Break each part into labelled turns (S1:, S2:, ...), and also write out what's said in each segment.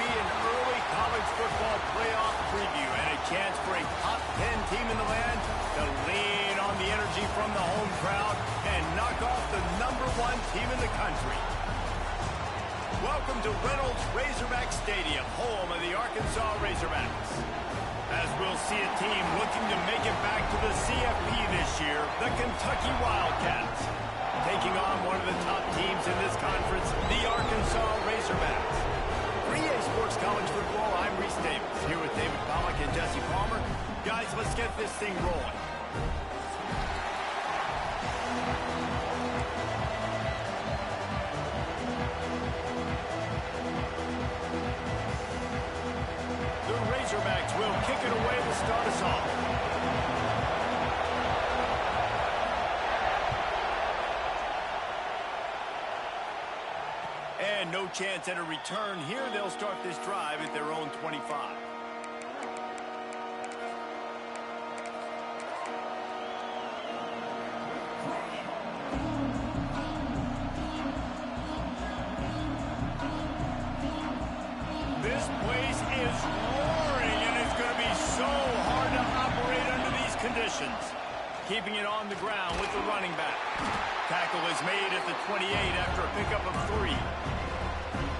S1: be an early college football playoff preview and a chance for a top 10 team in the land to lean on the energy from the home crowd and knock off the #1 team in the country. Welcome to Reynolds Razorback Stadium, home of the Arkansas Razorbacks. As we'll see a team looking to make it back to the CFP this year, the Kentucky Wildcats. Taking on one of the top teams in this conference, the Arkansas Razorbacks. For EA Sports College Football, I'm Reese Davis, here with David Pollack and Jesse Palmer. Guys, let's get this thing rolling. The Razorbacks will kick it away to start us off. And no chance at a return here. They'll start this drive at their own 25. This place is roaring, and it's going to be so hard to operate under these conditions. Keeping it on the ground with the running back. Tackle is made at the 28 after a pickup of 3.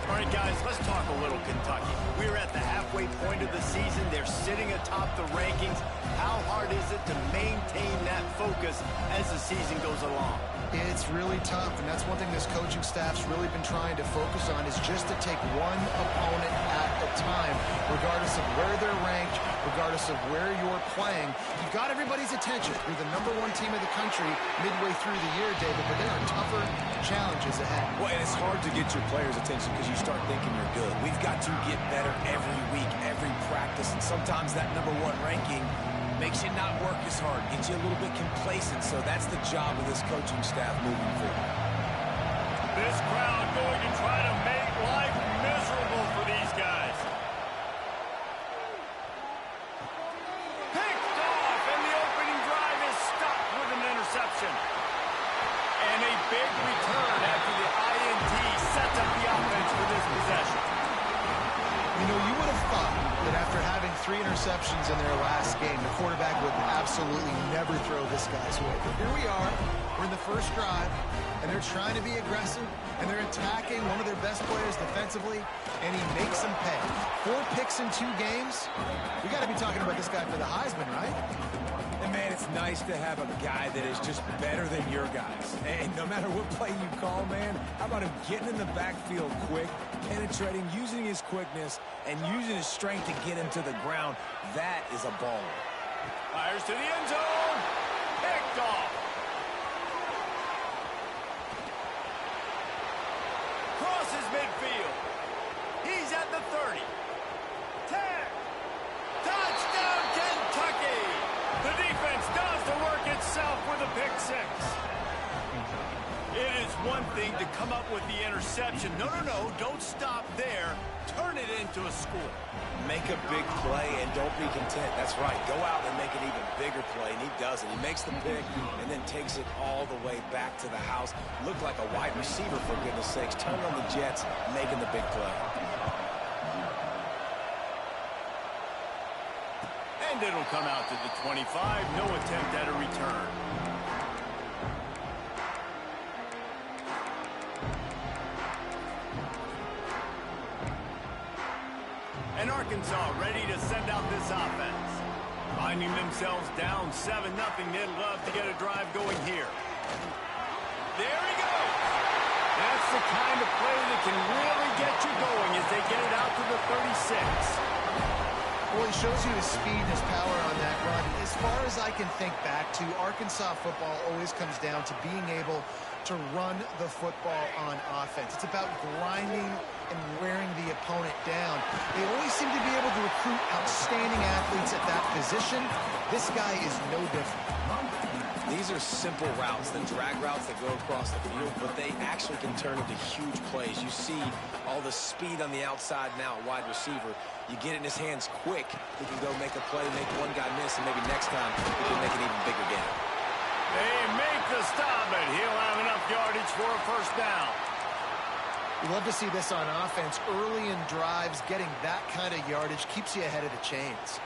S1: All right, guys, let's talk a little Kentucky. We're at the halfway point of the season. They're sitting atop the rankings. How hard is it to maintain that focus as the season goes along?
S2: It's really tough, and that's one thing this coaching staff's really been trying to focus on is just to take one opponent at a time, regardless of where they're ranked, regardless of where you're playing. You've got everybody's attention. You're the #1 team in the country midway through the year, David, but there are tougher challenges ahead.
S3: Well, and it's hard to get your players' attention because you start thinking you're good. We've got to get better every week, every practice, and sometimes that #1 ranking makes you not work as hard, gets you a little bit complacent, so that's the job of this coaching staff moving forward.
S1: This crowd going to try to make life miserable for these guys. Picked off, and the opening drive is stopped with an interception. And a big return after the INT sets up the offense for this possession.
S2: You know, you would have thought that after having 3 interceptions in their last game, the quarterback would absolutely never throw this guy's way. But here we are. We're in the first drive, and they're trying to be aggressive, and they're attacking one of their best players defensively, and he makes them pay. 4 picks in 2 games. We got to be talking about this guy for the Heisman, right?
S3: And, man, it's nice to have a guy that is just better than your guys. And no matter what play you call, man, how about him getting in the backfield quick, penetrating, using his quickness, and using his strength to get him to the ground. That is a baller.
S1: Fires to the end zone. Picked off. Crosses midfield. He's at the 30. 10. Touchdown, Kentucky. The defense does the work itself with a pick 6. It is one thing to come up with the interception. No, don't stop there. Turn it into a score.
S3: Make a big play and don't be content. That's right. Go out and make an even bigger play, and he does it. He makes the pick and then takes it all the way back to the house. Looked like a wide receiver, for goodness sakes. Turn on the Jets, making the big play.
S1: And it'll come out to the 25. No attempt at a return. And Arkansas ready to send out this offense. Finding themselves down 7-0, they'd love to get a drive going here. There he goes. That's the kind of play that can really get you going as they get it out to the 36.
S2: Well, he shows you his speed and his power on that run. As far as I can think back to, Arkansas football always comes down to being able to run the football on offense. It's about grinding and wearing the opponent down. They always seem to be able to recruit outstanding athletes at that position. This guy is no different.
S3: These are simple routes, the drag routes that go across the field, but they actually can turn into huge plays. You see all the speed on the outside now at wide receiver. You get it in his hands quick, he can go make a play, make one guy miss, and maybe next time he can make an even bigger game.
S1: They make the stop, and he'll have enough yardage for a first down.
S2: You love to see this on offense. Early in drives, getting that kind of yardage keeps you ahead of the chains.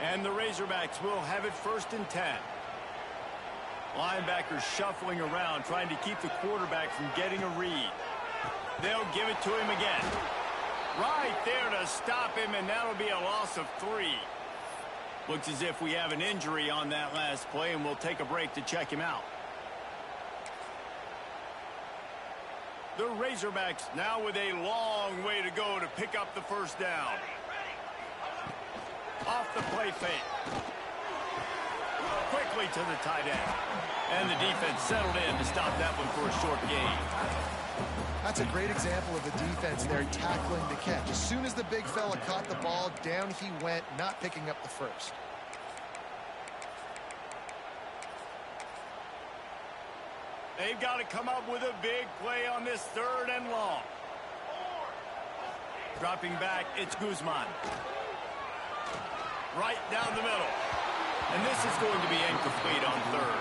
S1: And the Razorbacks will have it 1st and 10. Linebackers shuffling around, trying to keep the quarterback from getting a read. They'll give it to him again. Right there to stop him, and that'll be a loss of 3. Looks as if we have an injury on that last play, and we'll take a break to check him out. The Razorbacks now with a long way to go to pick up the 1st down. Off the play fake. Quickly to the tight end. And the defense settled in to stop that one for a short gain.
S2: That's a great example of the defense there tackling the catch. As soon as the big fella caught the ball, down he went, not picking up the 1st.
S1: They've got to come up with a big play on this 3rd and long. Dropping back, it's Guzman. Right down the middle. And this is going to be incomplete on 3rd.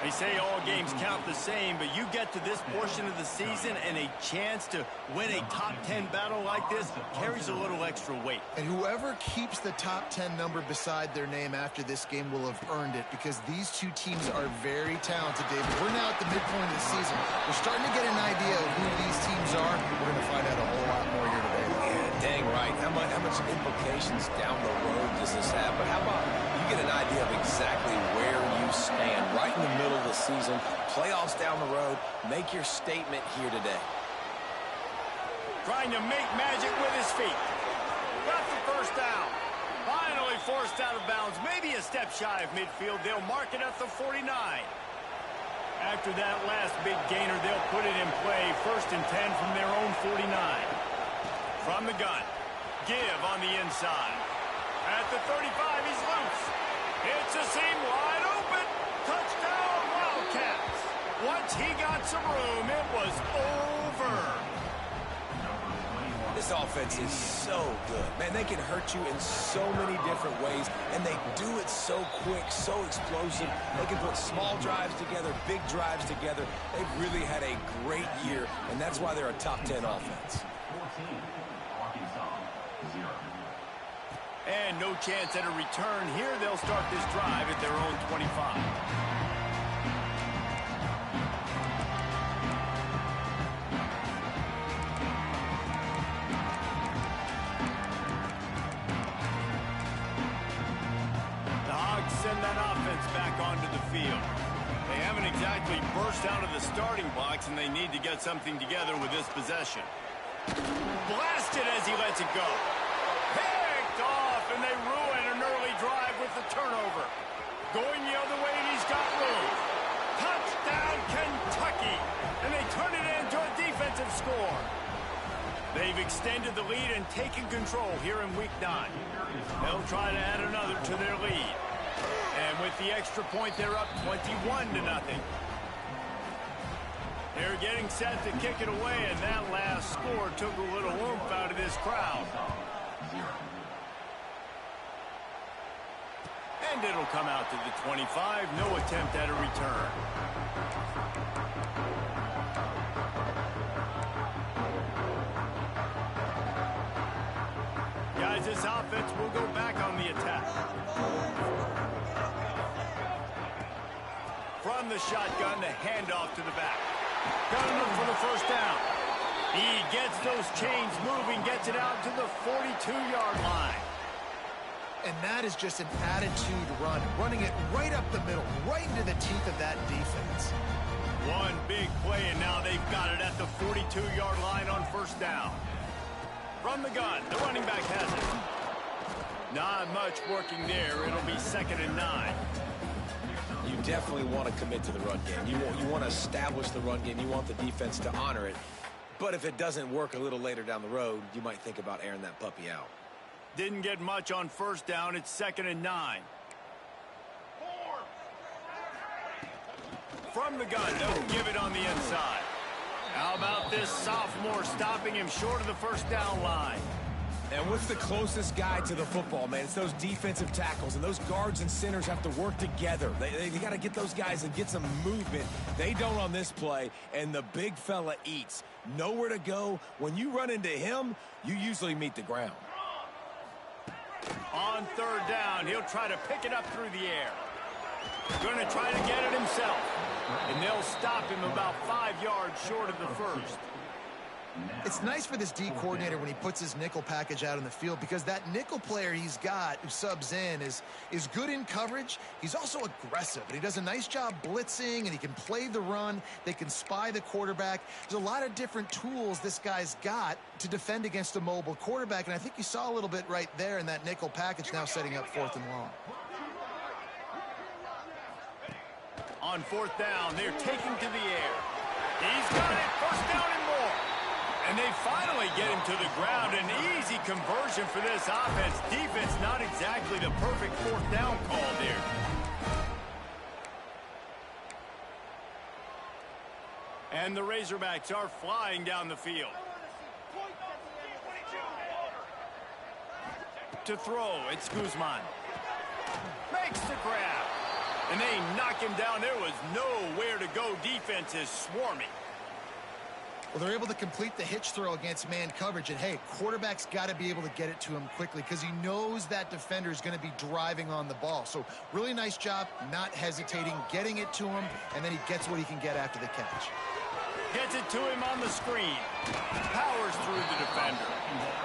S1: They say all games count the same, but you get to this portion of the season and a chance to win a top 10 battle like this carries a little extra weight.
S2: And whoever keeps the top 10 number beside their name after this game will have earned it, because these two teams are very talented, David. We're now at the midpoint of the season. We're starting to get an idea of who these teams are. We're going to find out a whole lot more here today.
S3: Yeah, dang right. How much implications down the road does this have? But how about you get an idea of exactly where you stand right in the middle of the season, playoffs down the road, make your statement here today.
S1: Trying to make magic with his feet. Got the 1st down. Finally forced out of bounds. Maybe a step shy of midfield. They'll mark it at the 49. After that last big gainer, they'll put it in play. 1st and 10 from their own 49. From the gun. Give on the inside. At the 35, he's loose. It's a seam wide open. Touchdown, Wildcats. Once he got some room, it was over.
S3: This offense is so good. Man, they can hurt you in so many different ways, and they do it so quick, so explosive. They can put small drives together, big drives together. They've really had a great year, and that's why they're a top 10 offense.
S1: And no chance at a return here. They'll start this drive at their own 25. The Hogs send that offense back onto the field. They haven't exactly burst out of the starting blocks, and they need to get something together with this possession. Blasted as he lets it go. Off, and they ruin an early drive with the turnover. Going the other way, and he's got room. Touchdown, Kentucky! And they turn it into a defensive score. They've extended the lead and taken control here in Week 9. They'll try to add another to their lead. And with the extra point, they're up 21-0. They're getting set to kick it away, and that last score took a little oomph out of this crowd. And it'll come out to the 25. No attempt at a return. Guys, this offense will go back on the attack. From the shotgun, the handoff to the back. Got enough for the 1st down. He gets those chains moving, gets it out to the 42-yard line.
S2: And that is just an attitude run, running it right up the middle, right into the teeth of that defense.
S1: One big play, and now they've got it at the 42-yard line on 1st down. From the gun, the running back has it. Not much working there. It'll be 2nd and 9.
S3: You definitely want to commit to the run game. You want to establish the run game. You want the defense to honor it. But if it doesn't work a little later down the road, you might think about airing that puppy out.
S1: Didn't get much on 1st down. It's 2nd and 9. From the gun, they'll give it on the inside. How about this sophomore stopping him short of the 1st down line?
S3: And what's the closest guy to the football, man? It's those defensive tackles, and those guards and centers have to work together. They got to get those guys and get some movement. They don't on this play, and the big fella eats. Nowhere to go. When you run into him, you usually meet the ground.
S1: On third down, he'll try to pick it up through the air. Going to try to get it himself. And they'll stop him about 5 yards short of the first.
S2: It's nice for this D coordinator when he puts his nickel package out in the field, because that nickel player he's got who subs in is good in coverage. He's also aggressive, and he does a nice job blitzing, and he can play the run. They can spy the quarterback. There's a lot of different tools this guy's got to defend against a mobile quarterback, and I think you saw a little bit right there in that nickel package, now setting up 4th and long.
S1: On 4th down, they're taking to the air. He's got it, 1st down and more. And they finally get him to the ground. An easy conversion for this offense. Defense not exactly the perfect 4th down call there. And the Razorbacks are flying down the field. To throw, it's Guzman. Makes the grab. And they knock him down. There was nowhere to go. Defense is swarming.
S2: Well, they're able to complete the hitch throw against man coverage. And, hey, quarterback's got to be able to get it to him quickly because he knows that defender is going to be driving on the ball. So really nice job, not hesitating, getting it to him, and then he gets what he can get after the catch.
S1: Gets it to him on the screen. Powers through the defender.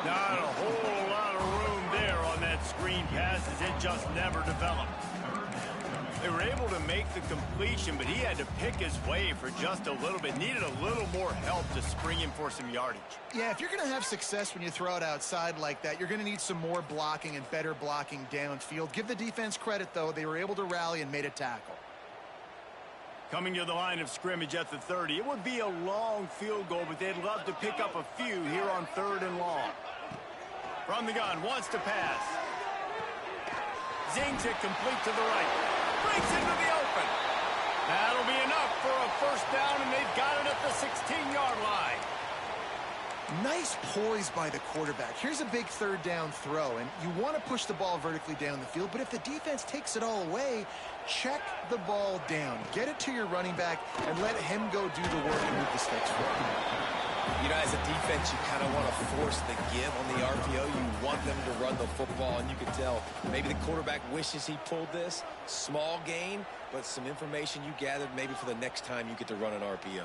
S1: Not a whole lot of room there on that screen pass as it just never developed. They were able to make the completion, but he had to pick his way for just a little bit. Needed a little more help to spring him for some yardage.
S2: Yeah, if you're going to have success when you throw it outside like that, you're going to need some more blocking and better blocking downfield. Give the defense credit, though. They were able to rally and made a tackle.
S1: Coming to the line of scrimmage at the 30. It would be a long field goal, but they'd love to pick up a few here on 3rd and long. From the gun, wants to pass. Zings it complete to the right. Breaks into the open. That'll be enough for a 1st down, and they've got it at the 16-yard line.
S2: Nice poise by the quarterback. Here's a big 3rd down throw, and you want to push the ball vertically down the field, but if the defense takes it all away, check the ball down. Get it to your running back and let him go do the work and move the sticks for you.
S3: You know, as a defense, you kind of want to force the give on the RPO. You want them to run the football, and you can tell maybe the quarterback wishes he pulled this. Small gain, but some information you gathered maybe for the next time you get to run an RPO.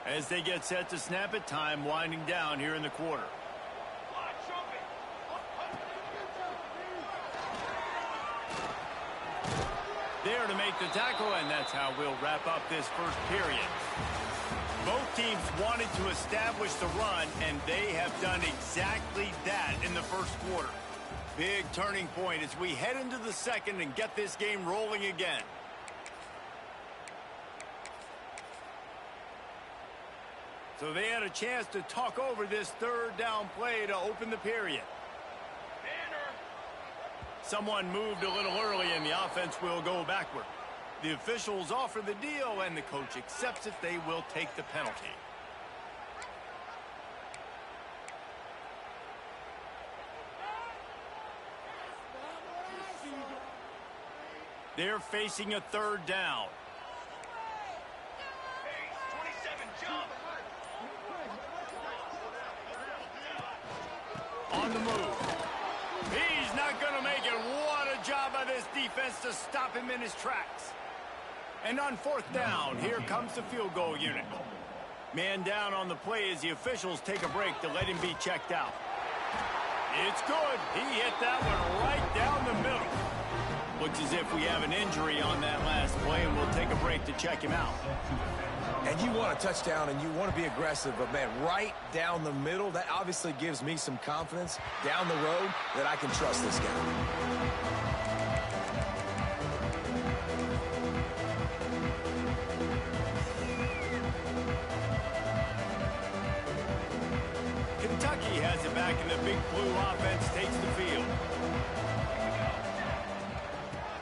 S1: As they get set to snap it, time winding down here in the quarter. There to make the tackle, and that's how we'll wrap up this first period. Both teams wanted to establish the run, and they have done exactly that in the first quarter. Big turning point as we head into the second and get this game rolling again. So they had a chance to talk over this 3rd down play to open the period. Someone moved a little early, and the offense will go backward. The officials offer the deal, and the coach accepts it. They will take the penalty. They're facing a 3rd down. On the move. He's not going to make it. What a job by this defense to stop him in his tracks. And on 4th down, here comes the field goal unit. Man down on the play as the officials take a break to let him be checked out. It's good. He hit that one right down the middle. Looks as if we have an injury on that last play, and we'll take a break to check him out.
S3: And you want a touchdown, and you want to be aggressive, but, man, right down the middle, that obviously gives me some confidence down the road that I can trust this guy.
S1: Kentucky has it back, and the big blue offense takes the field.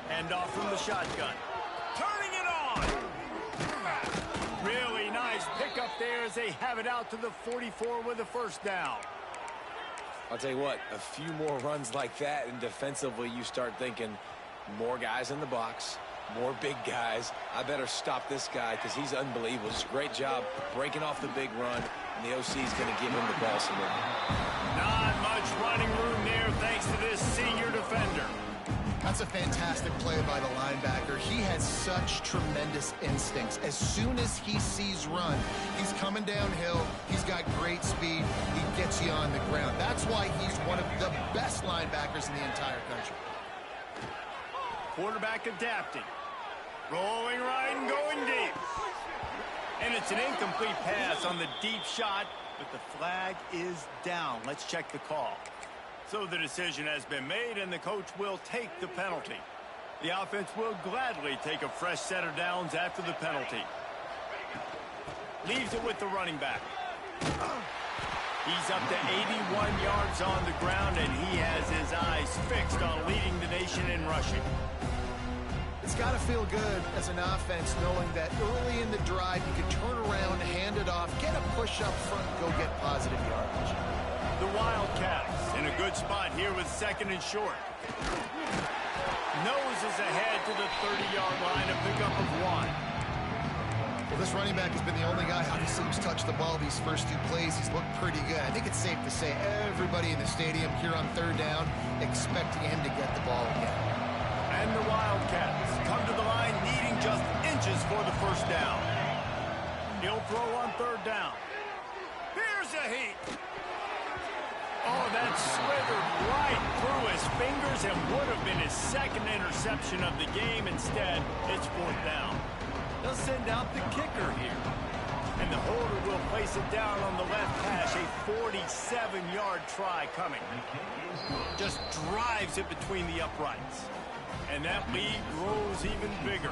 S1: Hand off from the shotgun. Turning it on! Really nice pickup there as they have it out to the 44 with a 1st down.
S3: I'll tell you what, a few more runs like that, and defensively you start thinking more guys in the box, more big guys. I better stop this guy because he's unbelievable. Just a great job breaking off the big run, and the OC is going to give him the ball some more.
S1: Not much running room there thanks to this senior defender.
S2: That's a fantastic play by the linebacker. He has such tremendous instincts. As soon as he sees run, he's coming downhill. He's got great speed. He gets you on the ground. That's why he's one of the best linebackers in the entire country.
S1: Quarterback adapting. Rolling right and going deep. And it's an incomplete pass on the deep shot, but the flag is down. Let's check the call. So the decision has been made, and the coach will take the penalty. The offense will gladly take a fresh set of downs after the penalty. Leaves it with the running back. He's up to 81 yards on the ground, and he has his eyes fixed on leading the nation in rushing.
S2: It's got to feel good as an offense knowing that early in the drive you can turn around, hand it off, get a push up front, and go get positive yardage.
S1: The Wildcats in a good spot here with second and short. Noses ahead to the 30-yard line, a pickup of 1.
S2: Well, this running back has been the only guy, obviously, who's touched the ball these first 2 plays. He's looked pretty good. I think it's safe to say everybody in the stadium here on third down expecting him to get the ball again.
S1: And the Wildcats come to the line needing just inches for the first down. He'll throw on third down. Here's a heat. Oh, that slithered right through his fingers and would have been his second interception of the game. Instead, it's fourth down. They'll send out the kicker here. And the holder will place it down on the left hash. A 47-yard try coming. Just drives it between the uprights. And that lead grows even bigger.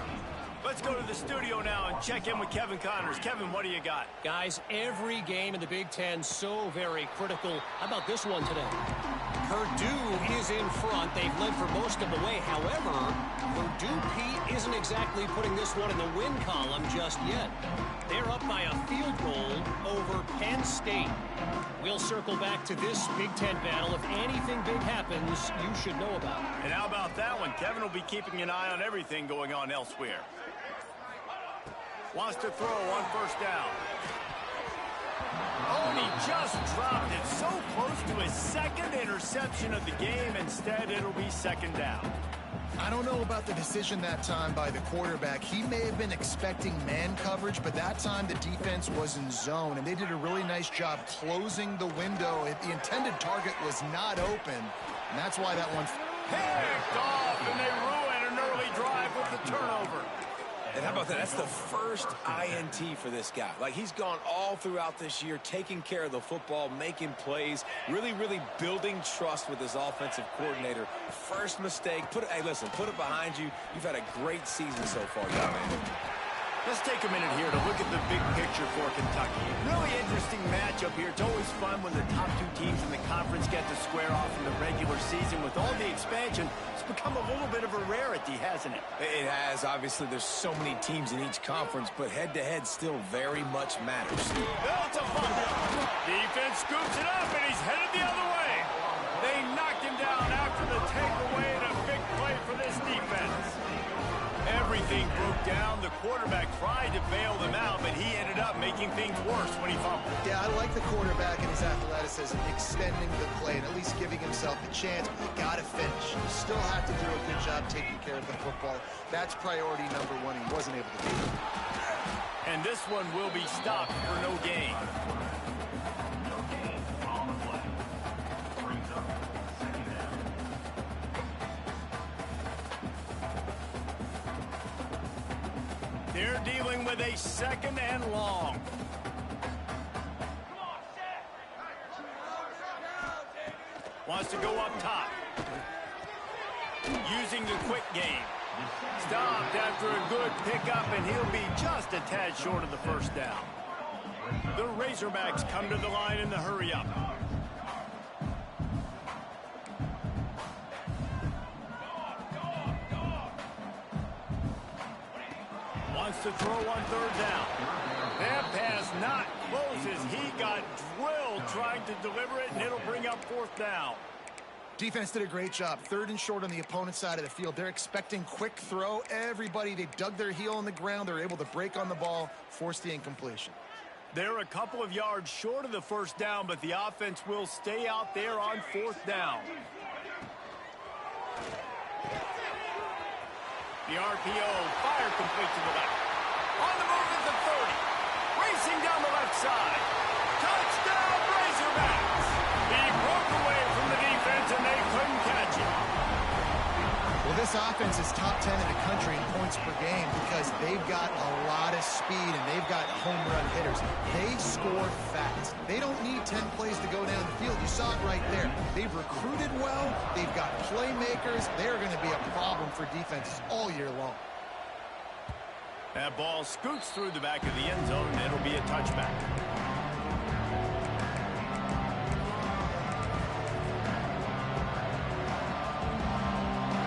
S1: Let's go to the studio now and check in with Kevin Connors. Kevin, what do you got?
S4: Guys, every game in the Big Ten so very critical. How about this one today? Purdue is in front. They've led for most of the way. However, Purdue, Pete, isn't exactly putting this one in the win column just yet. They're up by a field goal over Penn State. We'll circle back to this Big Ten battle. If anything big happens, you should know about it.
S1: And how about that one? Kevin will be keeping an eye on everything going on elsewhere. Wants to throw on first down. Oh, and he just dropped it so close to his second interception of the game. Instead, it'll be second down.
S2: I don't know about the decision that time by the quarterback. He may have been expecting man coverage, but that time the defense was in zone, and they did a really nice job closing the window. The intended target was not open, and that's why that one
S1: picked off, and they ruin an early drive with the turnover.
S3: And how about that? That's the first INT for this guy. Like, he's gone all throughout this year, taking care of the football, making plays, really, really building trust with his offensive coordinator. First mistake. Hey, listen, put it behind you. You've had a great season so far, young man.
S1: Let's take a minute here to look at the big picture for Kentucky. Really interesting matchup here. It's always fun when the top 2 teams in the conference get to square off in the regular season. With all the expansion, it's become a little bit of a rarity, hasn't it?
S3: It has. Obviously, there's so many teams in each conference, but head-to-head still very much matters.
S1: That's a fumble. Defense scoops it up, and he's headed the other way. They knocked him down after the takeaway, and a big play for this defense. Everything broke down. The quarterback tried to bail them out, but he ended up making things worse when he fumbled.
S2: Yeah, I like the quarterback and his athleticism, extending the play and at least giving himself the chance. But you got to finish. You still have to do a good job taking care of the football. That's priority number 1. He wasn't able to do it.
S1: And this one will be stopped for no gain. They're dealing with a second and long. Wants to go up top. Using the quick game. Stopped after a good pickup, and he'll be just a tad short of the first down. The Razorbacks come to the line in the hurry-up. Wants to throw on third down. That pass not close as he got drilled trying to deliver it, and it'll bring up fourth down.
S2: Defense did a great job. Third and short on the opponent's side of the field. They're expecting quick throw. Everybody, they dug their heel on the ground. They're able to break on the ball, force the incompletion.
S1: They're a couple of yards short of the first down, but the offense will stay out there on fourth down. The RPO, fire complete to the left. On the move at the 30. Racing down the left side. Touchdown, Razorbacks! He broke away from the defense, and they couldn't catch it.
S2: Well, this offense is top 10 in the country in points per game because they've got a lot of speed and they've got home run hitters. They score fast. They don't need 10 plays to go down the field. You saw it right there. They've recruited well. They've got playmakers. They're going to be a problem for defenses all year long.
S1: That ball scoots through the back of the end zone, and it'll be a touchback.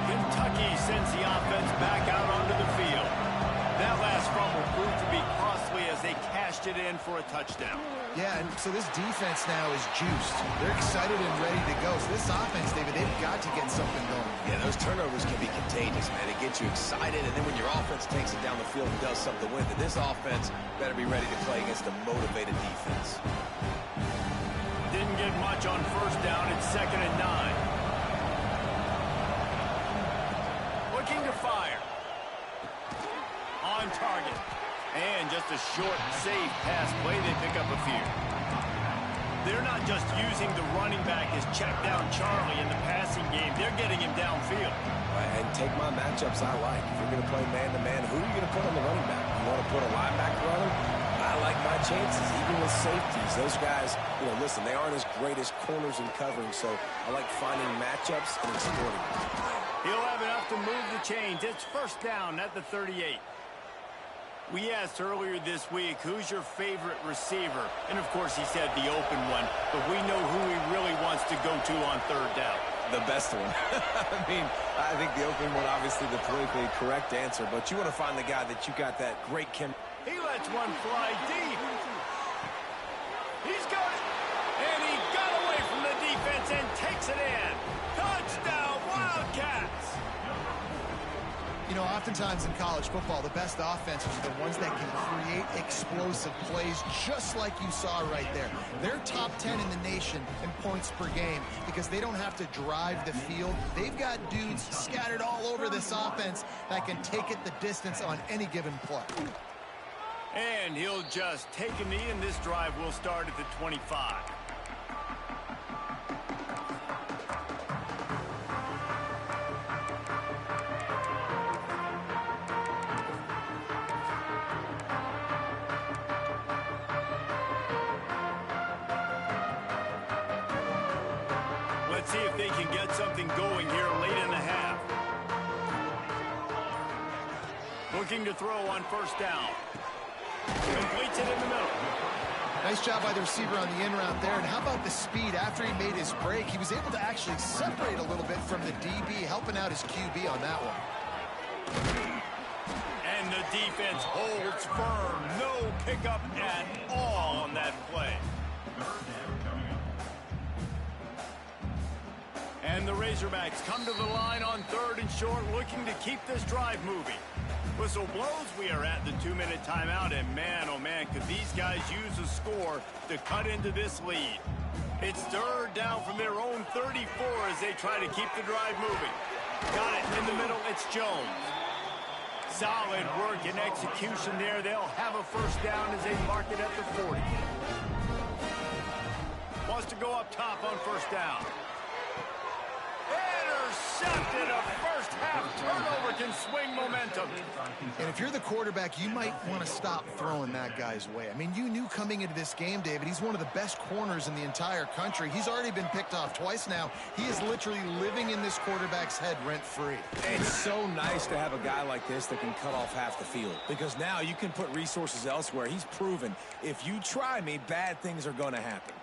S1: Kentucky sends the offense back out onto the field. That last fumble proved to be costly as they cashed it in for a touchdown.
S2: Yeah, and so this defense now is juiced. They're excited and ready to go. So this offense, David, they've got to get something going.
S3: Yeah, those turnovers can be contagious, man. It gets you excited, and then when your offense takes it down the field and does something with it, this offense better be ready to play against a motivated defense.
S1: Didn't get much on first down. It's 2nd and 9. Looking to fire. On target. And just a short, safe pass play. They pick up a few. They're not just using the running back as check down Charlie in the passing game. They're getting him downfield.
S3: And take my matchups I like. If you're going to play man-to-man, who are you going to put on the running back? You want to put a linebacker on him? I like my chances, even with safeties. Those guys, you know, listen, they aren't as great as corners in covering, so I like finding matchups and exploiting them.
S1: He'll have enough to move the chains. It's first down at the 38. We asked earlier this week, who's your favorite receiver? And, of course, he said the open one, but we know who he really wants to go to on third down.
S3: The best one. I mean, I think the open one, obviously the politically correct answer, but you want to find the guy that you got that great chemistry.
S1: He lets one fly deep. He's got it. And he got away from the defense and takes it in. Touchdown, Wildcats.
S2: You know, oftentimes in college football, the best offenses are the ones that can create explosive plays just like you saw right there. They're top 10 in the nation in points per game because they don't have to drive the field. They've got dudes scattered all over this offense that can take it the distance on any given play.
S1: And he'll just take a knee, and this drive will start at the 25. Let's see if they can get something going here late in the half. Looking to throw on first down. Completes it in the middle.
S2: Nice job by the receiver on the in route there. And how about the speed? After he made his break, he was able to actually separate a little bit from the DB, helping out his QB on that one.
S1: And the defense holds firm. No pickup at all on that play. And the Razorbacks come to the line on third and short, looking to keep this drive moving. Whistle blows, we are at the 2-minute timeout, and man, oh man, could these guys use a score to cut into this lead. It's third down from their own 34 as they try to keep the drive moving. Got it in the middle, it's Jones. Solid work and execution there. They'll have a first down as they mark it at the 40. Wants to go up top on first down. Intercepted. A first half turnover can swing momentum.
S2: And if you're the quarterback, you might want to stop throwing that guy's way. I mean, you knew coming into this game, David, he's one of the best corners in the entire country. He's already been picked off twice now. He is literally living in this quarterback's head rent-free.
S3: It's so nice to have a guy like this that can cut off half the field, because now you can put resources elsewhere. He's proven if you try me, bad things are going to happen.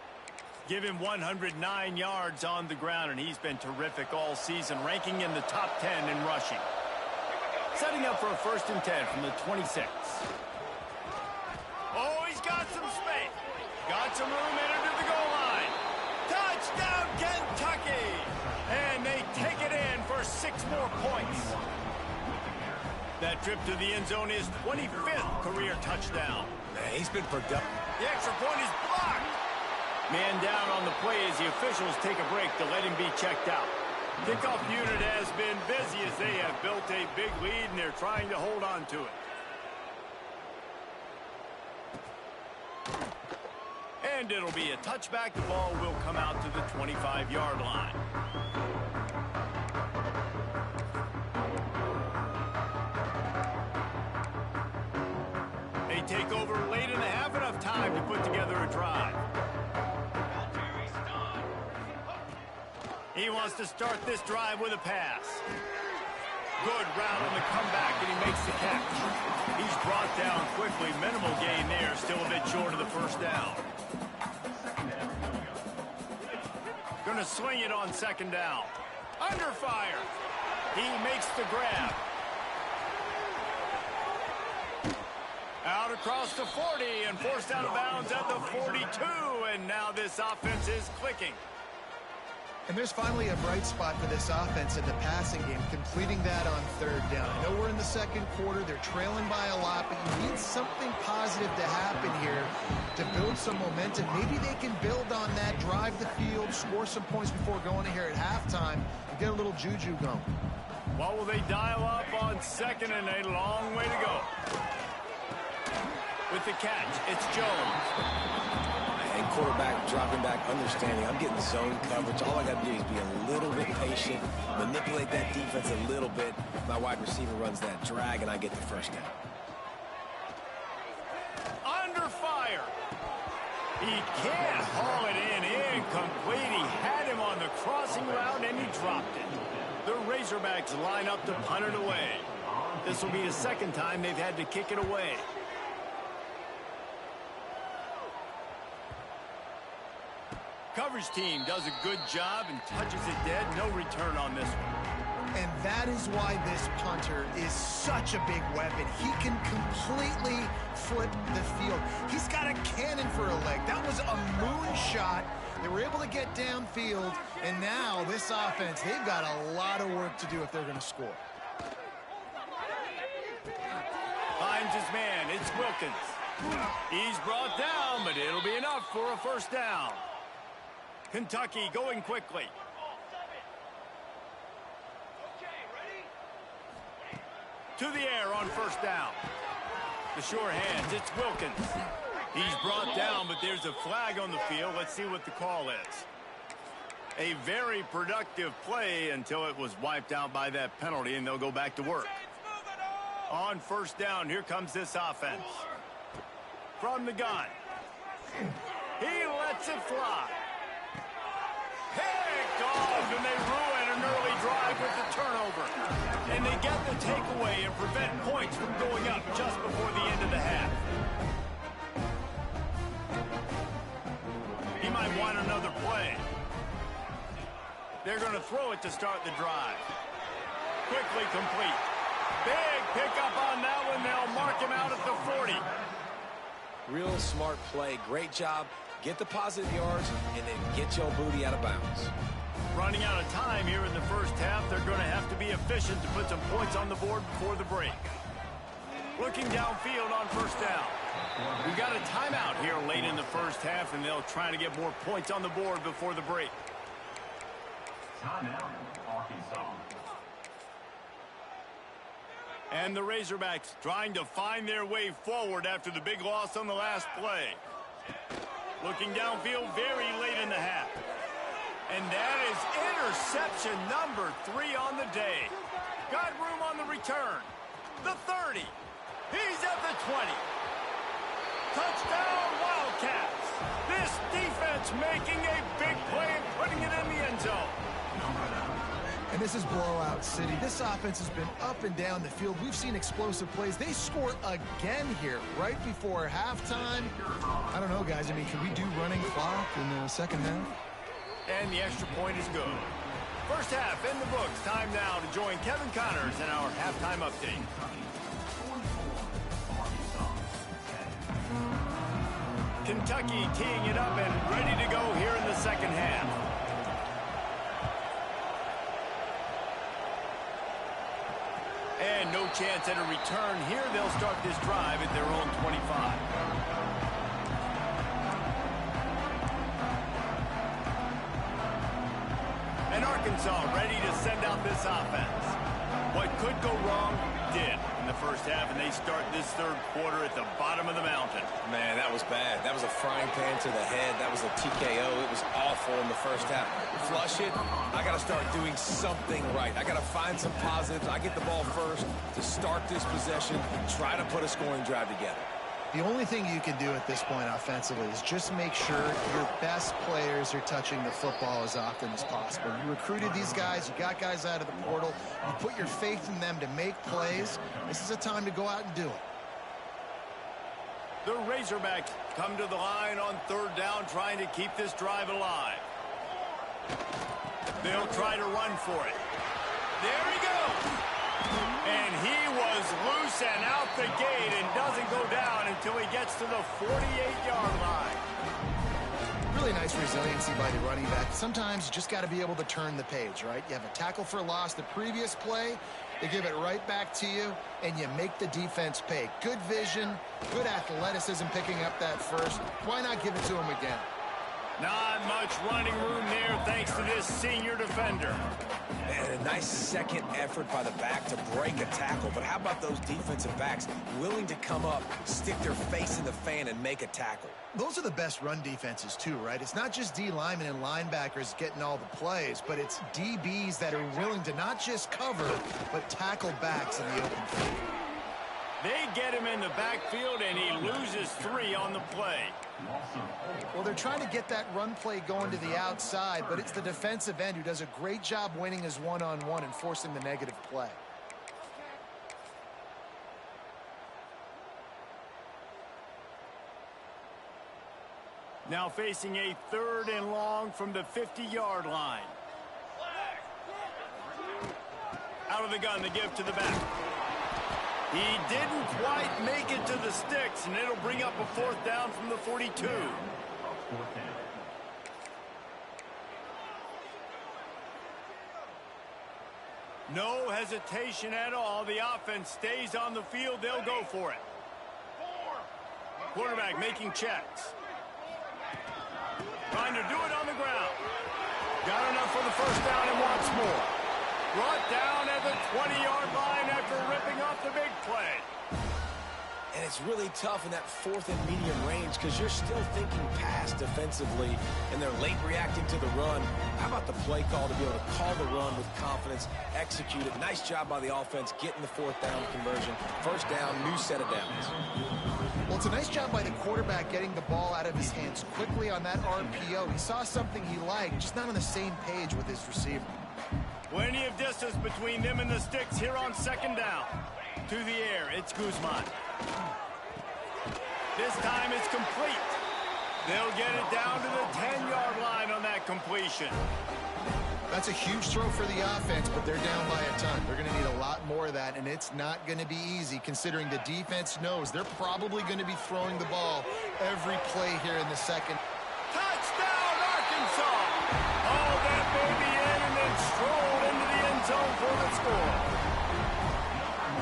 S1: Give him 109 yards on the ground, and he's been terrific all season, ranking in the top 10 in rushing. Setting up for a 1st and 10 from the 26. Oh, he's got some space. Got some room into the goal line. Touchdown, Kentucky! And they take it in for 6 more points. That trip to the end zone is 25th career touchdown.
S3: Man, he's been productive.
S1: The extra point is blocked. Man down on the play as the officials take a break to let him be checked out. Kickoff unit has been busy as they have built a big lead and they're trying to hold on to it. And it'll be a touchback. The ball will come out to the 25-yard line. They take over late in the half, enough time to put together a drive. He wants to start this drive with a pass. Good route on the comeback, and he makes the catch. He's brought down quickly. Minimal gain there, still a bit short of the 1st down. Going to swing it on 2nd down. Under fire. He makes the grab. Out across the 40 and forced out of bounds at the 42. And now this offense is clicking.
S2: And there's finally a bright spot for this offense in the passing game, completing that on 3rd down. I know we're in the 2nd quarter. They're trailing by a lot, but you need something positive to happen here to build some momentum. Maybe they can build on that, drive the field, score some points before going in here at halftime, and get a little juju going.
S1: What will they dial up on 2nd and a long way to go? With the catch, it's Jones.
S3: And quarterback dropping back, understanding I'm getting zone coverage. All I got to do is be a little bit patient, manipulate that defense a little bit. My wide receiver runs that drag, and I get the 1st down.
S1: Under fire. He can't haul it in. Incomplete. He had him on the crossing route, and he dropped it. The Razorbacks line up to punt it away. This will be the 2nd time they've had to kick it away. Coverage team does a good job and touches it dead. No return on this one.
S2: And that is why this punter is such a big weapon. He can completely flip the field. He's got a cannon for a leg. That was a moonshot. They were able to get downfield, and now this offense, they've got a lot of work to do if they're going to score.
S1: Finds his man. It's Wilkins. He's brought down, but it'll be enough for a 1st down. Kentucky going quickly. To the air on 1st down. The sure hands, it's Wilkins. He's brought down, but there's a flag on the field. Let's see what the call is. A very productive play until it was wiped out by that penalty, and they'll go back to work. On 1st down, here comes this offense. From the gun. He lets it fly. Picked off, and they ruin an early drive with the turnover. And they get the takeaway and prevent points from going up just before the end of the half. He might want another play. They're going to throw it to start the drive. Quickly complete. Big pickup on that one. They'll mark him out at the 40.
S3: Real smart play. Great job. Get the positive yards, and then get your booty out of bounds.
S1: Running out of time here in the 1st half. They're going to have to be efficient to put some points on the board before the break. Looking downfield on 1st down. We got a timeout here late in the 1st half, and they'll try to get more points on the board before the break.
S5: Timeout, Arkansas.
S1: And the Razorbacks trying to find their way forward after the big loss on the last play. Looking downfield very late in the half. And that is interception number 3 on the day. Got room on the return. The 30. He's at the 20. Touchdown, Wildcats. This defense making a big play and putting it in the end zone.
S2: And this is blowout city. This offense has been up and down the field. We've seen explosive plays. They score again here right before halftime. I don't know, guys. I mean, can we do running clock in the 2nd half?
S1: And the extra point is good. First half in the books. Time now to join Kevin Connors in our halftime update. Kentucky teeing it up and ready to go here in the second half. And no chance at a return here. They'll start this drive at their own 25. And Arkansas ready to send out this offense. What could go wrong did in the first half, and they start this third quarter at the bottom of the mountain.
S3: Man, that was bad. That was a frying pan to the head. That was a TKO. It was awful in the first half. Flush it. I got to start doing something right. I got to find some positives. I get the ball first to start this possession, try to put a scoring drive together.
S2: The only thing you can do at this point offensively is just make sure your best players are touching the football as often as possible. You recruited these guys. You got guys out of the portal. You put your faith in them to make plays. This is a time to go out and do it.
S1: The Razorbacks come to the line on third down, trying to keep this drive alive. They'll try to run for it. There he goes. And he was loose and out the gate and doesn't go down until he gets to the 48-yard line.
S2: Really nice resiliency by the running back. Sometimes you just got to be able to turn the page, right? You have a tackle for loss the previous play. They give it right back to you, and you make the defense pay. Good vision, good athleticism picking up that first. Why not give it to him again?
S1: Not much running room there thanks to this senior defender.
S3: And a nice second effort by the back to break a tackle. But how about those defensive backs willing to come up, stick their face in the fan, and make a tackle?
S2: Those are the best run defenses too, right? It's not just D linemen and linebackers getting all the plays, but it's DBs that are willing to not just cover, but tackle backs in the open field.
S1: They get him in the backfield, and he loses 3 on the play.
S2: Well, they're trying to get that run play going to the outside, but it's the defensive end who does a great job winning his one-on-one and forcing the negative play.
S1: Now facing a 3rd and long from the 50-yard line. Out of the gun, the give to the back. He didn't quite make it to the sticks, and it'll bring up a 4th down from the 42. No hesitation at all. The offense stays on the field. They'll go for it. Quarterback making checks. Trying to do it on the ground. Got enough for the 1st down and wants more. Brought down at the 20-yard line after ripping off the big play.
S3: And it's really tough in that 4th and medium range because you're still thinking pass defensively, and they're late reacting to the run. How about the play call to be able to call the run with confidence, execute it? Nice job by the offense getting the 4th down conversion. 1st down, new set of downs.
S2: Well, it's a nice job by the quarterback getting the ball out of his hands quickly on that RPO. He saw something he liked, just not on the same page with his receiver.
S1: Plenty of distance between them and the sticks here on 2nd down. To the air, it's Guzman. This time it's complete. They'll get it down to the 10-yard line on that completion.
S2: That's a huge throw for the offense, but they're down by a ton. They're going to need a lot more of that, and it's not going to be easy considering the defense knows they're probably going to be throwing the ball every play here in the second.
S1: Touchdown, Arkansas! Oh, that baby in and then strolled into the end zone for the score.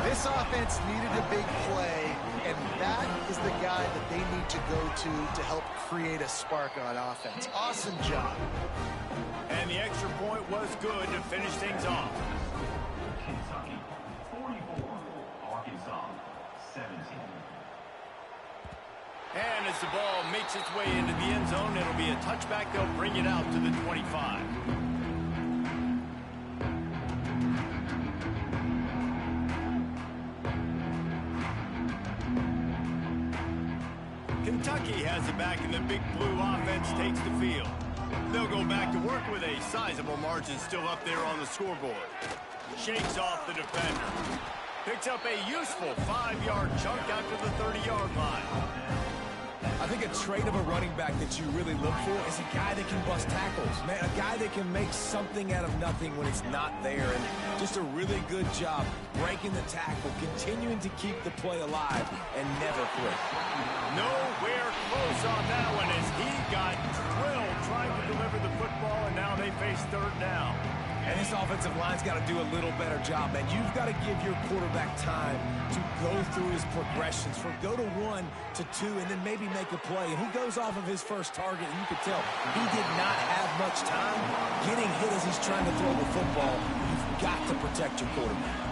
S2: This offense needed a big play, and that is the guy that they need to go to help create a spark on offense. Awesome job.
S1: And the extra point was good to finish things off.
S5: Kentucky 44, Arkansas 17.
S1: And as the ball makes its way into the end zone, it'll be a touchback. They'll bring it out to the 25. Kentucky has it back, and the Big Blue offense takes the field. They'll go back to work with a sizable margin still up there on the scoreboard. Shakes off the defender. Picks up a useful 5-yard chunk out to the 30-yard line.
S2: I
S3: think a trait of a running back that you really look for is a guy that can bust tackles, man, a guy that can make something out of nothing when it's not there, and just a really good job breaking the tackle, continuing to keep the play alive, and never quit.
S1: Nowhere close on that one as he got drilled trying to deliver the football, and now they face third down.
S3: And this offensive line's got to do a little better job, man. You've got to give your quarterback time to go through his progressions, from go to 1 to 2, and then maybe make a play. And he goes off of his first target, and you could tell he did not have much time getting hit as he's trying to throw the football. You've got to protect your quarterback.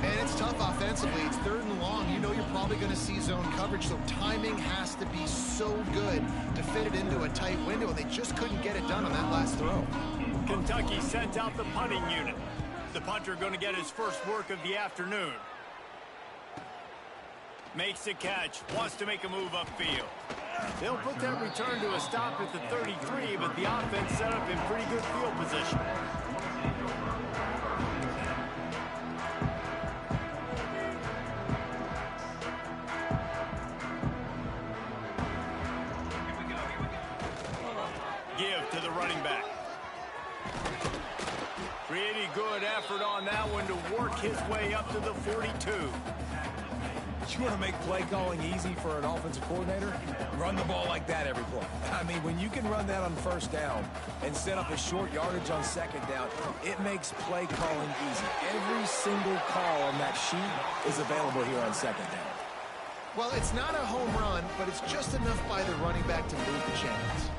S2: And it's tough offensively. It's third and long. You know you're probably going to see zone coverage, so timing has to be so good to fit it into a tight window, and they just couldn't get it done on that last throw.
S1: Kentucky sent out the punting unit. The punter going to get his first work of the afternoon. Makes the catch. Wants to make a move upfield. They'll put that return to a stop at the 33, but the offense set up in pretty good field position. Give to the running back. Pretty good effort on that one to work his way up to the 42.
S3: You want to make play calling easy for an offensive coordinator? Run the ball like that every play. I mean, when you can run that on first down and set up a short yardage on second down, it makes play calling easy. Every single call on that sheet is available here on second down.
S2: Well, it's not a home run, but it's just enough by the running back to move the chains.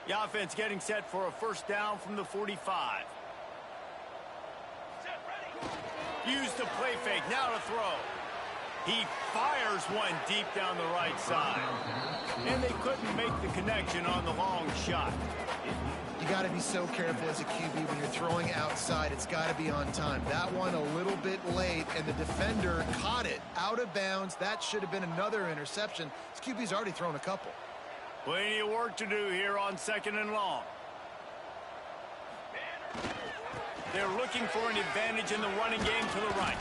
S1: The offense getting set for a first down from the 45. Use the play fake, now to throw. He fires one deep down the right side. And they couldn't make the connection on the long shot.
S2: You got to be so careful as a QB when you're throwing outside. It's got to be on time. That one a little bit late, and the defender caught it out of bounds. That should have been another interception. This QB's already thrown a couple.
S1: Plenty of work to do here on second and long. They're looking for an advantage in the running game to the right.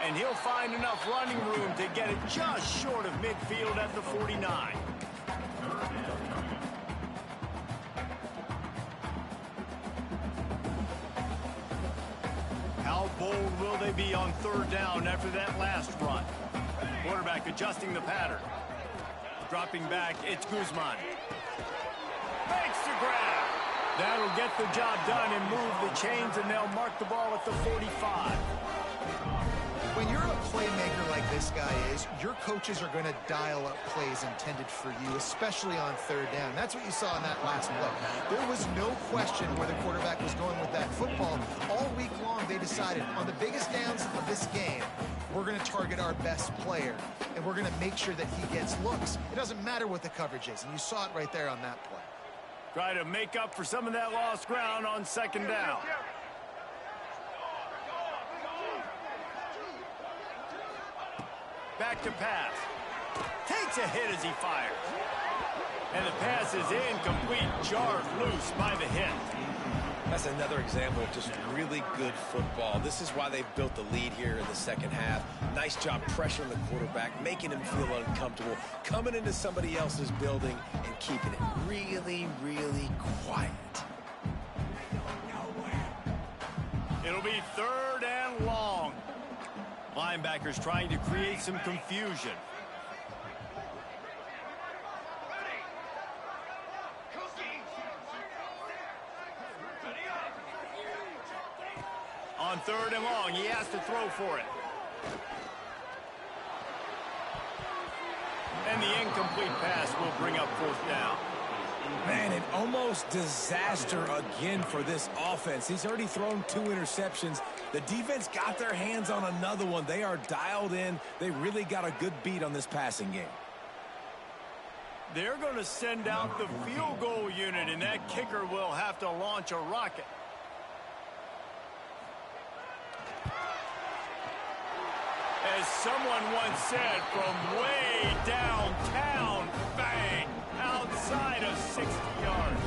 S1: And he'll find enough running room to get it just short of midfield at the 49. How bold will they be on third down after that last run? Quarterback adjusting the pattern. Dropping back, it's Guzman. Makes the grab. That'll get the job done and move the chains, and they'll mark the ball at the 45.
S2: When you're a playmaker like this guy is, your coaches are going to dial up plays intended for you, especially on third down. That's what you saw in that last play. There was no question where the quarterback was going with that football. All week long, they decided on the biggest downs of this game, we're going to target our best player, and we're going to make sure that he gets looks. It doesn't matter what the coverage is, and you saw it right there on that play.
S1: Try to make up for some of that lost ground on second down. Back to pass. Takes a hit as he fires. And the pass is incomplete, jarred loose by the hit.
S3: That's another example of just really good football. This is why they've built the lead here in the second half. Nice job pressuring the quarterback, making him feel uncomfortable, coming into somebody else's building and keeping it really, really quiet.
S1: It'll be third and long. Linebackers trying to create some confusion. On third and long, he has to throw for it. And the incomplete pass will bring up fourth down.
S3: Man, an almost disaster again for this offense. He's already thrown 2 interceptions. The defense got their hands on another one. They are dialed in. They really got a good beat on this passing game.
S1: They're going to send out the field goal unit, and that kicker will have to launch a rocket. As someone once said, from way downtown, bang, outside of 60 yards.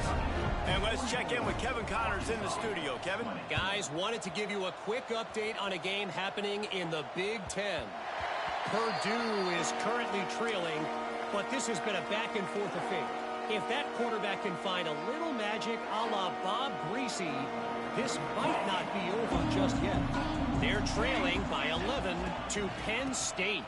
S1: And let's check in with Kevin Connors in the studio. Kevin?
S4: Guys, wanted to give you a quick update on a game happening in the Big Ten. Purdue is currently trailing but this has been a back-and-forth affair. If that quarterback can find a little magic a la Bob Greasy, this might not be over just yet. They're trailing by 11 to Penn State.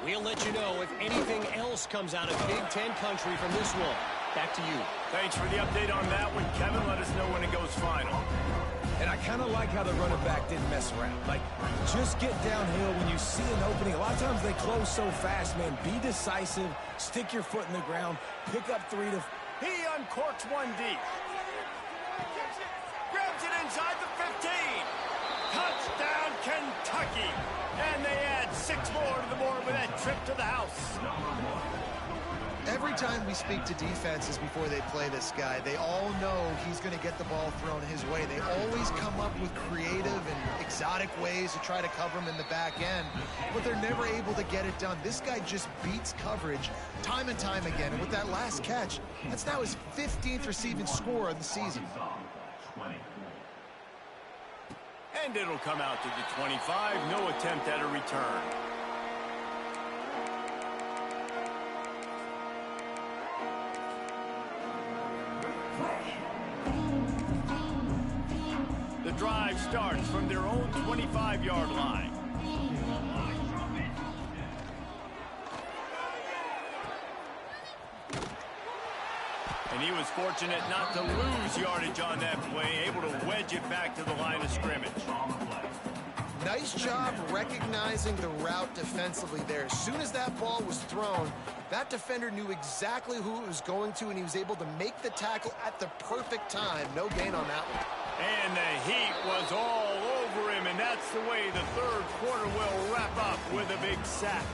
S4: We'll let you know if anything else comes out of Big Ten country from this one. Back to you.
S1: Thanks for the update on that one, Kevin. Let us know when it goes final.
S3: And I kind of like how the running back didn't mess around. Like, just get downhill when you see an opening. A lot of times they close so fast, man. Be decisive. Stick your foot in the ground. Pick up 3 to...
S1: He uncorks one deep. Grabs it inside the 15. Touchdown, Kentucky. And they add 6 more to the board with that trip to the house.
S2: Every time we speak to defenses before they play this guy, they all know he's going to get the ball thrown his way. They always come up with creative and exotic ways to try to cover him in the back end, but they're never able to get it done. This guy just beats coverage time and time again, and with that last catch, that's now his 15th receiving score of the season.
S1: And it'll come out to the 25. No attempt at a return. The drive starts from their own 25-yard line. And he was fortunate not to lose yardage on that play, able to wedge it back to the line of scrimmage.
S2: Nice job recognizing the route defensively there. As soon as that ball was thrown, that defender knew exactly who it was going to, and he was able to make the tackle at the perfect time. No gain on that one.
S1: And the heat was all over him, and that's the way the third quarter will wrap up with a big sack.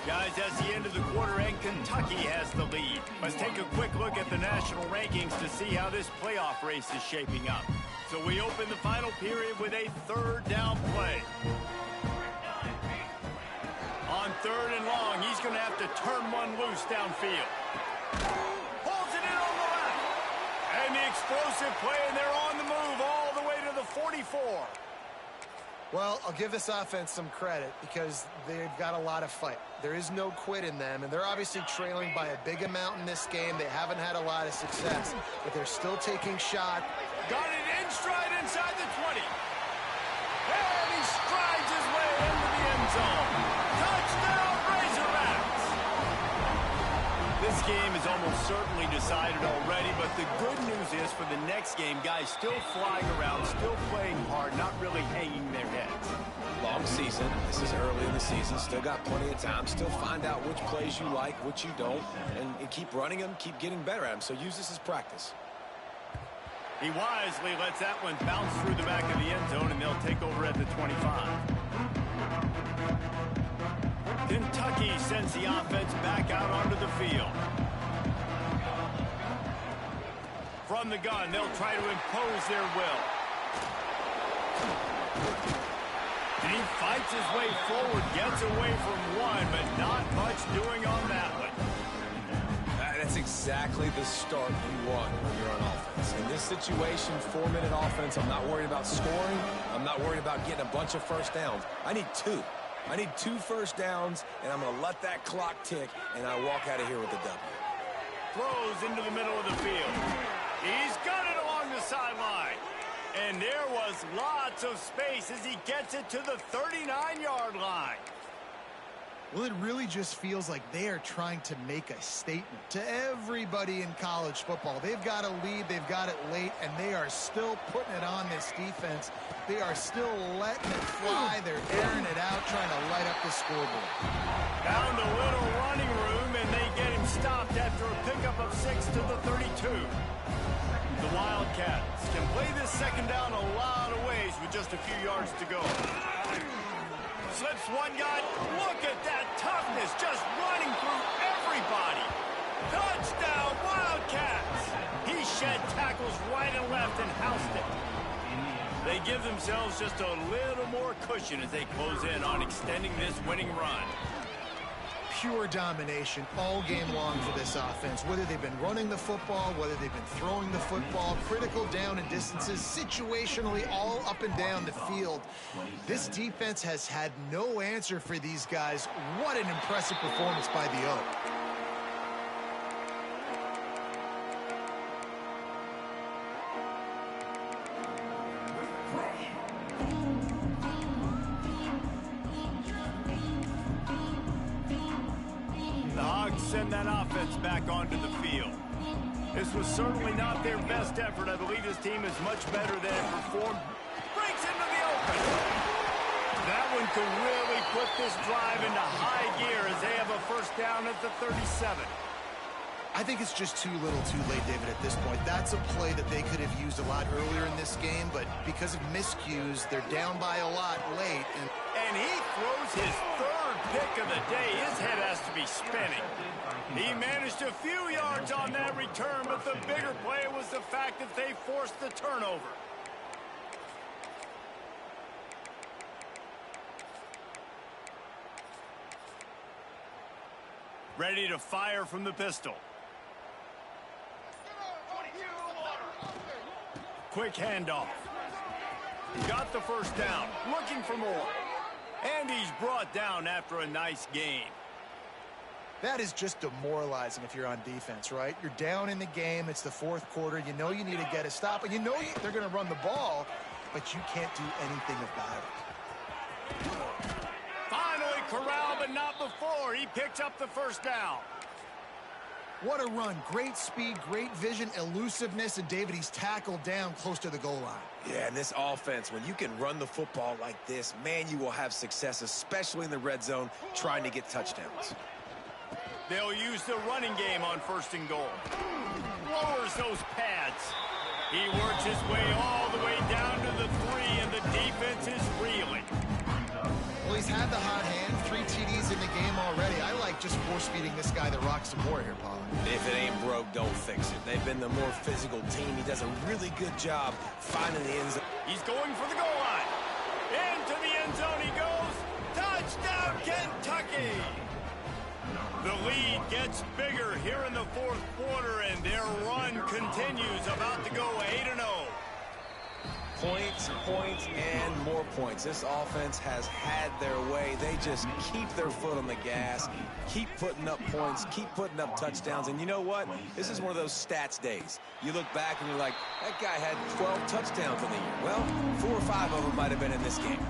S1: Guys, that's the end of the quarter, and Kentucky has the lead. Let's take a quick look at the national rankings to see how this playoff race is shaping up. So we open the final period with a third down play. On 3rd and long, he's going to have to turn one loose downfield. Holds it in on the left. And the explosive play, and they're on the move all the way to the 44.
S2: Well, I'll give this offense some credit because they've got a lot of fight. There is no quit in them, and they're obviously trailing by a big amount in this game. They haven't had a lot of success, but they're still taking shots.
S1: Got it in stride inside the 20. And he strides his way into the end zone. Touchdown, Razorbacks! This game is almost certainly decided already, but the good news is for the next game, guys still flying around, still playing hard, not really hanging their heads.
S3: Long season. This is early in the season. Still got plenty of time. Still find out which plays you like, which you don't, and keep running them, keep getting better at them. So use this as practice.
S1: He wisely lets that one bounce through the back of the end zone, and they'll take over at the 25. Kentucky sends the offense back out onto the field. From the gun, they'll try to impose their will. And he fights his way forward, gets away from one, but not much doing on that one.
S3: That's exactly the start you want when you're on offense. In this situation, 4-minute offense, I'm not worried about scoring. I'm not worried about getting a bunch of first downs. I need 2. I need 2 first downs, and I'm going to let that clock tick, and I walk out of here with a W.
S1: Throws into the middle of the field. He's got it along the sideline. And there was lots of space as he gets it to the 39-yard line.
S2: Well, it really just feels like they are trying to make a statement to everybody in college football. They've got a lead, they've got it late, and they are still putting it on this defense. They are still letting it fly. They're airing it out, trying to light up the scoreboard.
S1: Found a little running room, and they get him stopped after a pickup of 6 to the 32. The Wildcats can play this second down a lot of ways with just a few yards to go. Slips one guy. Look at that toughness, just running through everybody. Touchdown, Wildcats. He shed tackles right and left and housed it. They give themselves just a little more cushion as they close in on extending this winning run.
S2: Pure domination all game long for this offense. Whether they've been running the football, whether they've been throwing the football, critical down and distances, situationally all up and down the field. This defense has had no answer for these guys. What an impressive performance by the Oak.
S1: and send that offense back onto the field. This was certainly not their best effort. I believe this team is much better than it performed. Breaks into the open. That one could really put this drive into high gear as they have a first down at the 37.
S2: I think it's just too little too late, David, at this point. That's a play that they could have used a lot earlier in this game, but because of miscues, they're down by a lot late.
S1: And he throws his third pick of the day. His head has to be spinning. He managed a few yards on that return, but the bigger play was the fact that they forced the turnover. Ready to fire from the pistol. Quick handoff. Got the first down. Looking for more. And he's brought down after a nice gain.
S2: That is just demoralizing if you're on defense, right? You're down in the game. It's the fourth quarter. You know you need to get a stop, and you know they're going to run the ball, but you can't do anything about it.
S1: Finally corralled, but not before. He picks up the first down.
S2: What a run. Great speed, great vision, elusiveness, and David, he's tackled down close to the goal line.
S3: Yeah, and this offense, when you can run the football like this, man, you will have success, especially in the red zone, trying to get touchdowns.
S1: They'll use the running game on first and goal. Lowers those pads. He works his way all the way down to the 3, and the defense is reeling.
S2: Well, he's had the hot hand, 3 TDs in the game already. I like just force-feeding this guy the rock some more here, Paul.
S3: If it ain't broke, don't fix it. They've been the more physical team. He does a really good job finding the end zone.
S1: He's going for the goal line. Into the end zone he goes. Touchdown, Kentucky! The lead gets bigger here in the fourth quarter, and their run continues, about to go 8-0.
S3: Points, points, and more points. This offense has had their way. They just keep their foot on the gas, keep putting up points, keep putting up touchdowns. And you know what? This is one of those stats days. You look back and you're like, that guy had 12 touchdowns in the year. Well, 4 or 5 of them might have been in this game.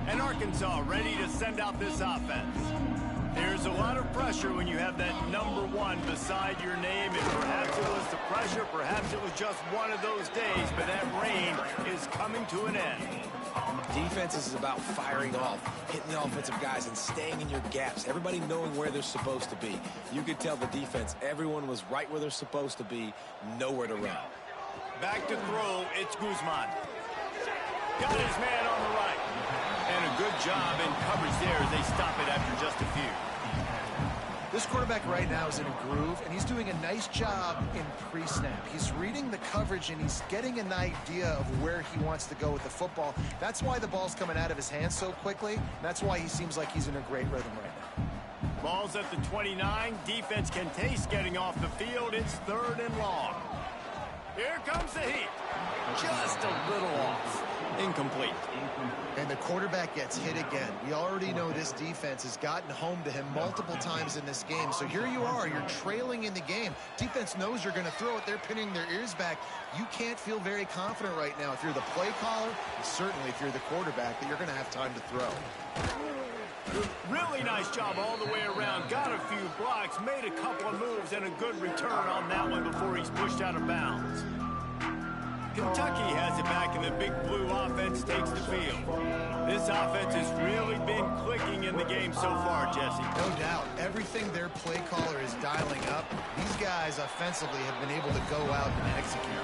S1: And Arkansas ready to send out this offense. There's a lot of pressure when you have that number 1 beside your name, and perhaps it was the pressure, perhaps it was just one of those days, but that reign is coming to an end.
S3: Defense is about firing off, hitting the offensive guys, and staying in your gaps. Everybody knowing where they're supposed to be. You could tell the defense, everyone was right where they're supposed to be, nowhere to run.
S1: Back to throw, it's Guzman. Got his man on the right. And a good job in coverage there as they stop it after just a few.
S2: This quarterback right now is in a groove, and he's doing a nice job in pre-snap. He's reading the coverage, and he's getting an idea of where he wants to go with the football. That's why the ball's coming out of his hands so quickly. That's why he seems like he's in a great rhythm right now.
S1: Ball's at the 29. Defense can taste getting off the field. It's 3rd and long. Here comes the heat. Just a little off. Incomplete.
S2: And the quarterback gets hit again. We already know this defense has gotten home to him multiple times in this game. So here you are, you're trailing in the game. Defense knows you're going to throw it. They're pinning their ears back. You can't feel very confident right now if you're the play caller, and certainly if you're the quarterback, that you're going to have time to throw.
S1: Really nice job all the way around. Got a few blocks, made a couple of moves, and a good return on that one before he's pushed out of bounds. Kentucky has it back, and the big blue offense takes the field. This offense has really been clicking in the game so far, Jesse.
S2: No doubt. Everything their play caller is dialing up, these guys offensively have been able to go out and execute.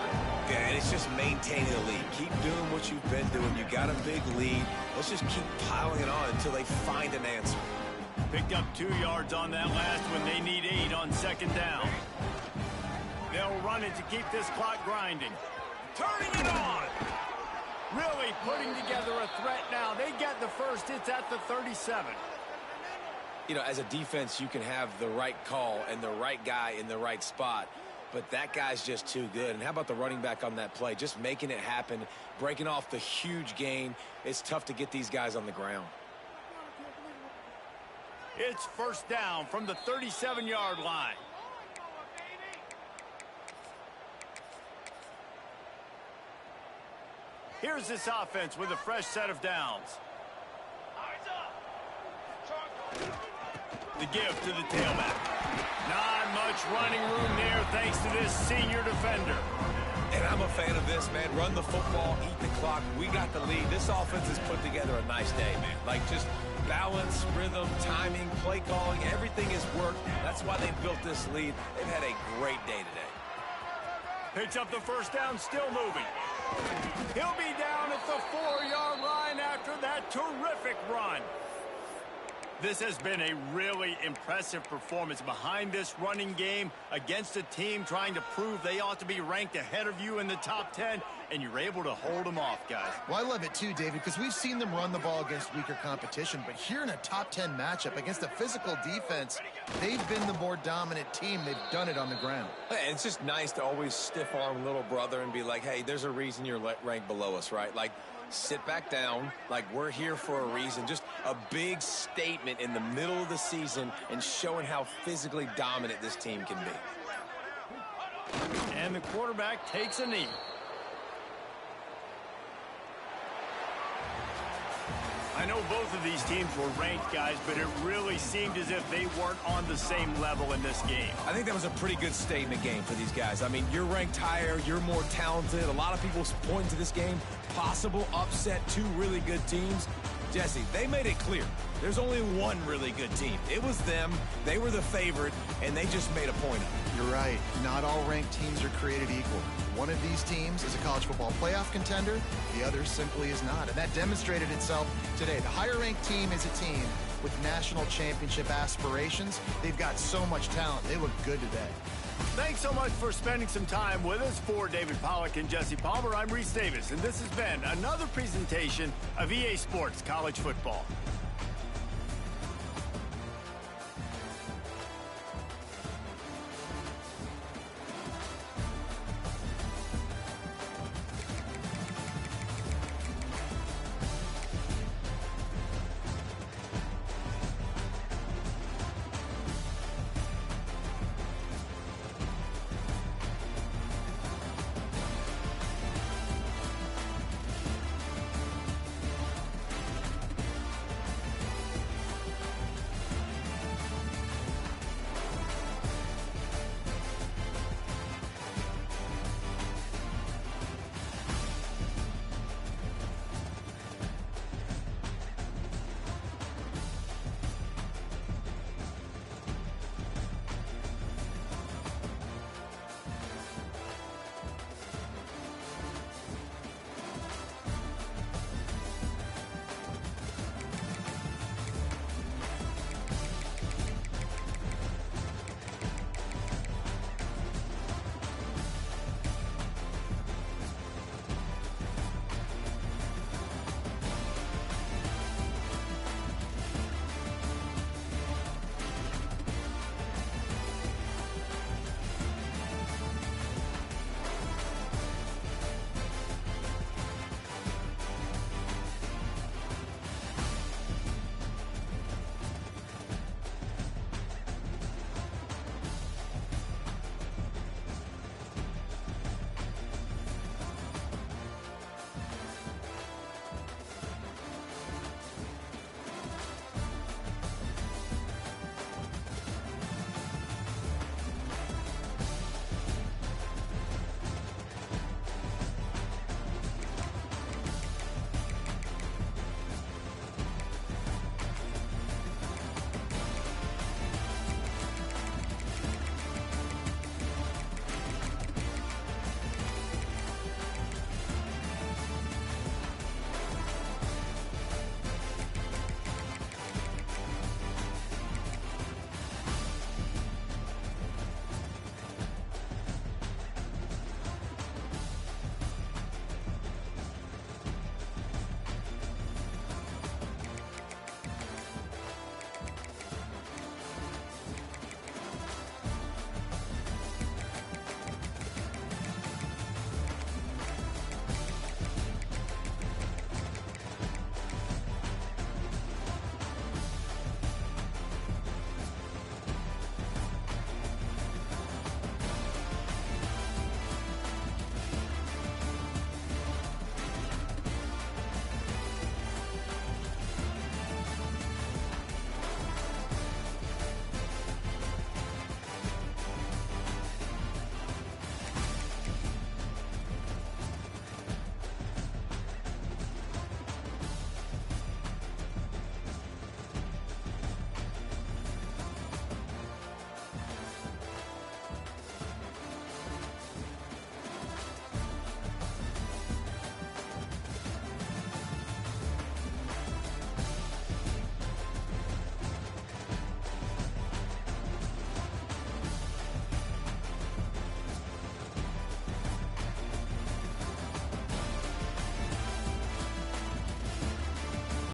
S3: Yeah, and it's just maintaining the lead. Keep doing what you've been doing. You got a big lead. Let's just keep piling it on until they find an answer.
S1: Picked up 2 yards on that last one. They need 8 on 2nd down. They'll run it to keep this clock grinding. Turning it on. Really putting together a threat now. They get the first. It's at the 37.
S3: You know, as a defense, you can have the right call and the right guy in the right spot, but that guy's just too good. And how about the running back on that play? Just making it happen, breaking off the huge gain. It's tough to get these guys on the ground.
S1: It's 1st down from the 37-yard line. Here's this offense with a fresh set of downs. The give to the tailback. Not much running room there thanks to this senior defender.
S3: And I'm a fan of this, man. Run the football, eat the clock. We got the lead. This offense has put together a nice day, man. Like just balance, rhythm, timing, play calling, everything has worked. That's why they built this lead. They've had a great day today.
S1: Picks up the first down, still moving. He'll be down at the 4-yard line after that terrific run. This has been a really impressive performance behind this running game against a team trying to prove they ought to be ranked ahead of you in the top 10, and you're able to hold them off, guys.
S2: Well, I love it too, David, because we've seen them run the ball against weaker competition, but here in a top 10 matchup against a physical defense, they've been the more dominant team. They've done it on the ground.
S3: And it's just nice to always stiff-arm little brother and be like, hey, there's a reason you're ranked below us, right? Like, sit back down, like we're here for a reason. Just a big statement in the middle of the season and showing how physically dominant this team can be.
S1: And the quarterback takes a knee. I know both of these teams were ranked, guys, but it really seemed as if they weren't on the same level in this game.
S3: I think that was a pretty good statement game for these guys. I mean, you're ranked higher, you're more talented. A lot of people point to this game, possible upset, two really good teams. Jesse, they made it clear. There's only one really good team. It was them. They were the favorite, and they just made a point of it.
S2: You're right. Not all ranked teams are created equal. One of these teams is a college football playoff contender. The other simply is not. And that demonstrated itself today. The higher-ranked team is a team with national championship aspirations. They've got so much talent. They look good today.
S1: Thanks so much for spending some time with us. For David Pollack and Jesse Palmer, I'm Reese Davis, and this has been another presentation of EA Sports College Football.